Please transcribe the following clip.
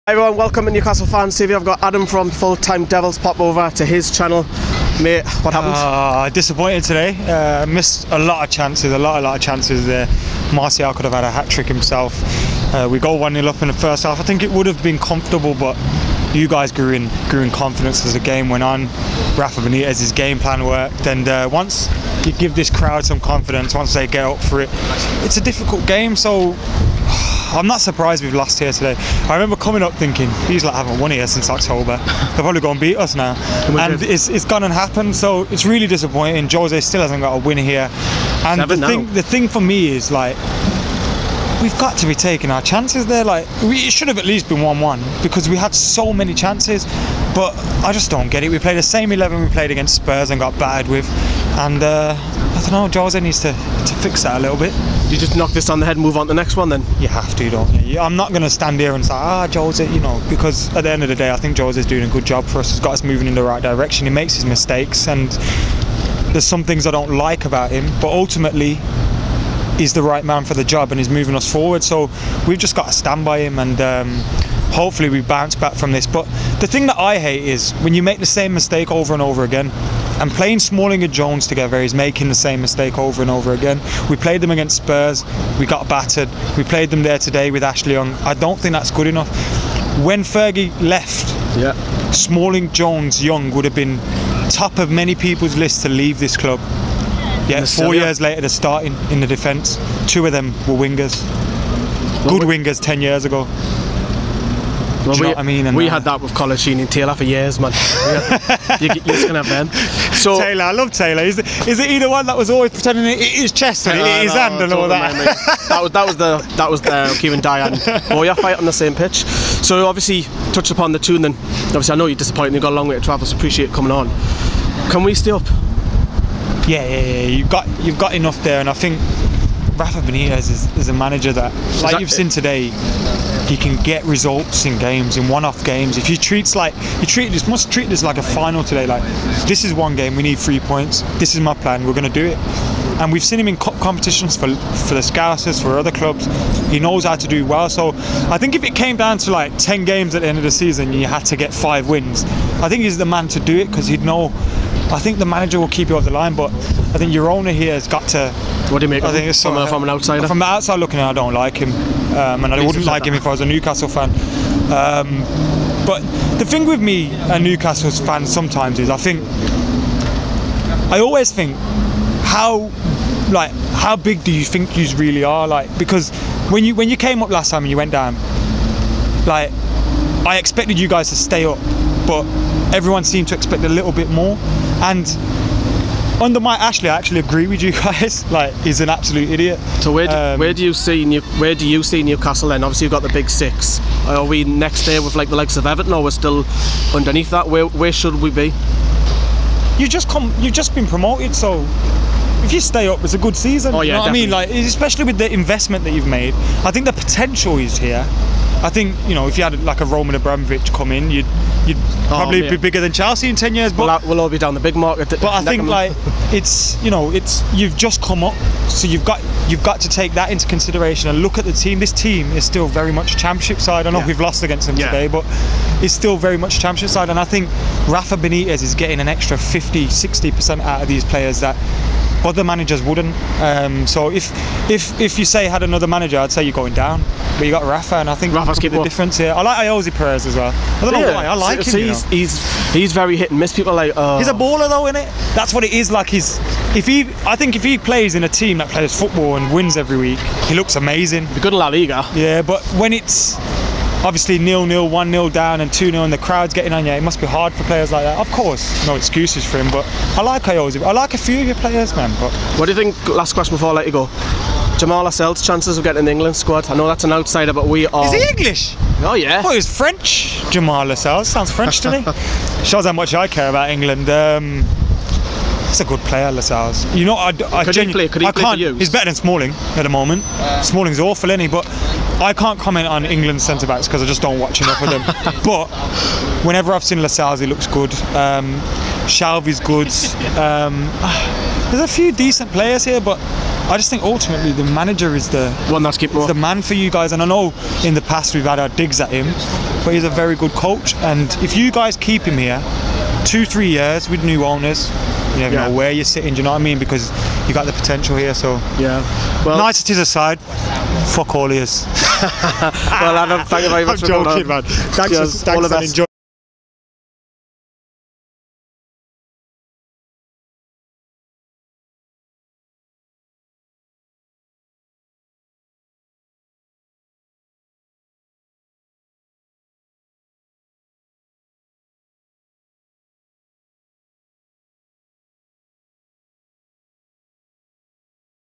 Hi everyone, welcome to Newcastle Fans TV. I've got Adam from Full Time Devils pop over to his channel. Mate, what happened? Disappointed today. Missed a lot of chances, a lot of chances there. Martial could have had a hat-trick himself. We go 1-0 up in the first half. I think it would have been comfortable, but you guys grew in confidence as the game went on. Rafa Benitez's game plan worked, and once you give this crowd some confidence, once they get up for it, it's a difficult game, so I'm not surprised we've lost here today. I remember coming up thinking, these lot haven't won here since October. They're probably going to beat us now. And it's gone and happened, so it's really disappointing. Jose still hasn't got a win here. And the thing for me is, like, we've got to be taking our chances there. Like, it should have at least been 1-1 because we had so many chances. But I just don't get it. We played the same 11 we played against Spurs and got battered with. And I don't know, Jose needs to fix that a little bit. You just knock this on the head and move on to the next one then? You have to, don't you? I'm not going to stand here and say, Jose, you know, because at the end of the day, I think Jose's doing a good job for us. He's got us moving in the right direction. He makes his mistakes, and there's some things I don't like about him, but ultimately, he's the right man for the job and he's moving us forward. So we've just got to stand by him, and hopefully we bounce back from this. But the thing that I hate is when you make the same mistake over and over again. And playing Smalling and Jones together is making the same mistake over and over again. We played them against Spurs, we got battered. We played them there today with Ashley Young. I don't think that's good enough. When Fergie left, Smalling, Jones, Young would have been top of many people's list to leave this club. Yet 4 years later they're starting in the defence. 2 of them were wingers. Good wingers 10 years ago. Well, you know what I mean? And we had that with Colaccini and Taylor for years, man. You're just going to have them. So, Taylor, I love Taylor. Is it either one that was always pretending it his chest and his hand and all that? that was the Kieran Dyer and Boya fight on the same pitch. So obviously touched upon the tune, then obviously I know you're disappointed. You've got a long way to travel, so appreciate coming on. Can we stay up? Yeah. You've got enough there, and I think Rafa Benitez is a manager that, like you've seen today, he can get results in games, in one-off games. If you must treat this like a final today. Like, this is one game, we need 3 points. This is my plan, we're going to do it. And we've seen him in cup competitions for the Scousers, for other clubs. He knows how to do well. So I think if it came down to like 10 games at the end of the season and you had to get 5 wins, I think he's the man to do it, because he'd know. I think the manager will keep you off the line, but I think your owner here has got to. What do you make? I think it's from an outsider. From the outside looking in, I don't like him, and I wouldn't like him if I was a Newcastle fan. But the thing with me and Newcastle fans sometimes is, I always think, how big do you think you really are? Like, because when you came up last time and you went down, like, I expected you guys to stay up, but everyone seemed to expect a little bit more. And under Mike Ashley, I actually agree with you guys. Like, he's an absolute idiot. So where do you see Newcastle then? Obviously you've got the big 6. Are we next there with like the likes of Everton, or we're still underneath that? Where should we be? You've just been promoted, so if you stay up, it's a good season. Oh yeah, you know what definitely. I mean? Like, especially with the investment that you've made, I think the potential is here. I think, you know, if you had like a Roman Abramovich come in, you'd probably be bigger than Chelsea in 10 years. But we'll all be down the big market. But I think, like, you've just come up, so you've got to take that into consideration and look at the team. This team is still very much a championship side. I know we've lost against them today, but it's still very much a championship side. And I think Rafa Benitez is getting an extra 50-60% out of these players that other managers wouldn't. So if you say had another manager, I'd say you're going down. But you got Rafa, and I think Rafa's the difference here. I like Jose Perez as well. I don't know why, I like him. He's very hit and miss. People are like, he's a baller though, innit? That's what it is. Like, I think if he plays in a team that plays football and wins every week, he looks amazing. He's good in La Liga. Yeah, but when it's obviously 0-0, 1-0 down and 2-0 and the crowd's getting on you, it must be hard for players like that. Of course, no excuses for him, but I like Jose. I like a few of your players, man. But what do you think, last question before I let you go, Jamal Lascelles' chances of getting in the England squad? I know that's an outsider, but we are... Is he English? Oh yeah. I thought he was French. Jamal Lascelles sounds French to me. Shows how much I care about England. He's a good player, Lascelles. You know, could he play for you? He's better than Smalling at the moment. Smalling's awful, isn't he? But I can't comment on England's centre backs because I just don't watch enough of them. But whenever I've seen Lascelles, he looks good. Shalvy's good. There's a few decent players here, but I just think ultimately the manager is the one that's keeping the man for you guys. And I know in the past we've had our digs at him, but he's a very good coach. And if you guys keep him here 2-3 years with new owners, you never know where you're sitting. Do you know what I mean? Because you got the potential here. So well, niceties aside, fuck all ears. well, Adam, thank you very much. I'm joking, man. Thanks, all the best. and enjoy.